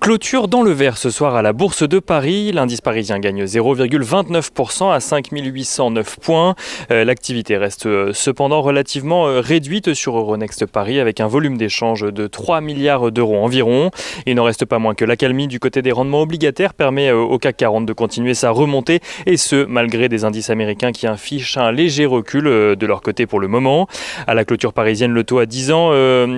Clôture dans le vert ce soir à la Bourse de Paris. L'indice parisien gagne 0,29% à 5809 points. L'activité reste cependant relativement réduite sur Euronext Paris avec un volume d'échange de 3 milliards d'euros environ. Il n'en reste pas moins que l'accalmie du côté des rendements obligataires permet au CAC 40 de continuer sa remontée et ce malgré des indices américains qui affichent un léger recul de leur côté pour le moment. À la clôture parisienne, le taux à 10 ans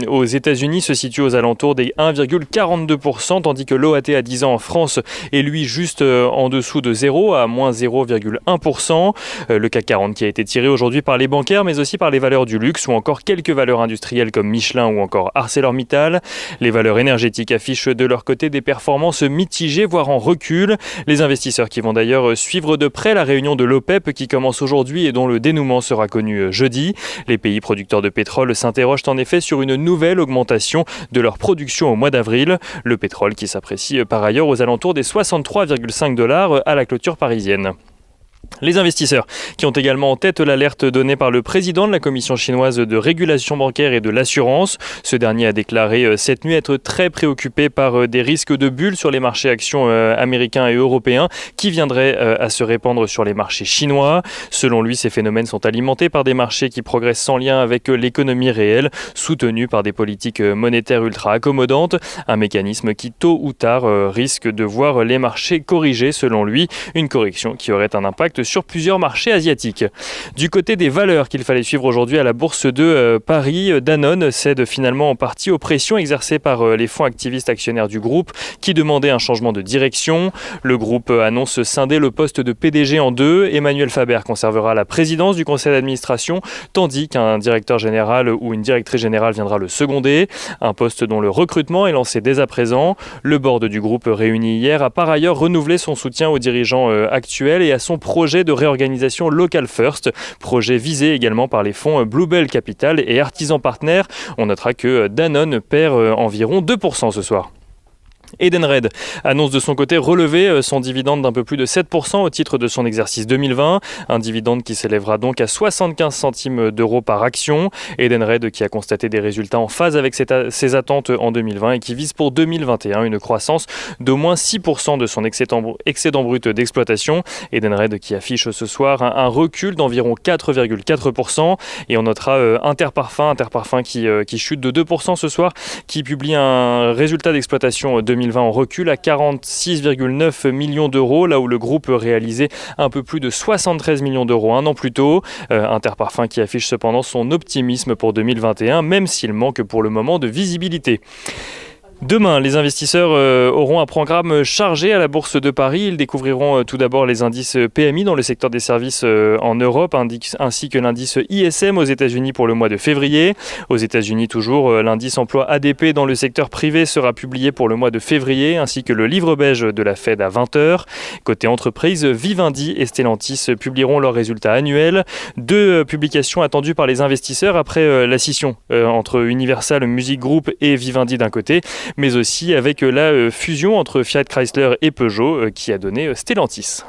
aux États-Unis se situe aux alentours des 1,42%. Tandis que l'OAT à 10 ans en France est lui juste en dessous de 0 à moins 0,1%. Le CAC 40 qui a été tiré aujourd'hui par les bancaires mais aussi par les valeurs du luxe ou encore quelques valeurs industrielles comme Michelin ou encore ArcelorMittal. Les valeurs énergétiques affichent de leur côté des performances mitigées voire en recul. Les investisseurs qui vont d'ailleurs suivre de près la réunion de l'OPEP qui commence aujourd'hui et dont le dénouement sera connu jeudi. Les pays producteurs de pétrole s'interrogent en effet sur une nouvelle augmentation de leur production au mois d'avril. Le pétrole qui s'apprécie par ailleurs aux alentours des 63,5$ à la clôture parisienne. Les investisseurs qui ont également en tête l'alerte donnée par le président de la commission chinoise de régulation bancaire et de l'assurance. Ce dernier a déclaré cette nuit être très préoccupé par des risques de bulles sur les marchés actions américains et européens qui viendraient à se répandre sur les marchés chinois. Selon lui, ces phénomènes sont alimentés par des marchés qui progressent sans lien avec l'économie réelle, soutenus par des politiques monétaires ultra accommodantes, un mécanisme qui tôt ou tard risque de voir les marchés corriger selon lui, une correction qui aurait un impact sur plusieurs marchés asiatiques. Du côté des valeurs qu'il fallait suivre aujourd'hui à la Bourse de Paris, Danone cède finalement en partie aux pressions exercées par les fonds activistes actionnaires du groupe qui demandaient un changement de direction. Le groupe annonce scinder le poste de PDG en deux. Emmanuel Faber conservera la présidence du conseil d'administration, tandis qu'un directeur général ou une directrice générale viendra le seconder. Un poste dont le recrutement est lancé dès à présent. Le board du groupe réuni hier a par ailleurs renouvelé son soutien aux dirigeants actuels et à son projet de réorganisation Local First, projet visé également par les fonds Bluebell Capital et Artisan Partners. On notera que Danone perd environ 2% ce soir. Edenred annonce de son côté relever son dividende d'un peu plus de 7% au titre de son exercice 2020. Un dividende qui s'élèvera donc à 75 centimes d'euros par action. Edenred qui a constaté des résultats en phase avec ses attentes en 2020 et qui vise pour 2021 une croissance d'au moins 6% de son excédent brut d'exploitation. Edenred qui affiche ce soir un recul d'environ 4,4%. Et on notera Interparfums qui chute de 2% ce soir, qui publie un résultat d'exploitation 2020 en recul à 46,9 millions d'euros, là où le groupe réalisait un peu plus de 73 millions d'euros un an plus tôt. Interparfums qui affiche cependant son optimisme pour 2021, même s'il manque pour le moment de visibilité. Demain, les investisseurs auront un programme chargé à la Bourse de Paris. Ils découvriront tout d'abord les indices PMI dans le secteur des services en Europe, ainsi que l'indice ISM aux États-Unis pour le mois de février. Aux États-Unis toujours, l'indice emploi ADP dans le secteur privé sera publié pour le mois de février, ainsi que le livre beige de la Fed à 20h. Côté entreprise, Vivendi et Stellantis publieront leurs résultats annuels. Deux publications attendues par les investisseurs après la scission entre Universal Music Group et Vivendi d'un côté, mais aussi avec la fusion entre Fiat Chrysler et Peugeot qui a donné Stellantis.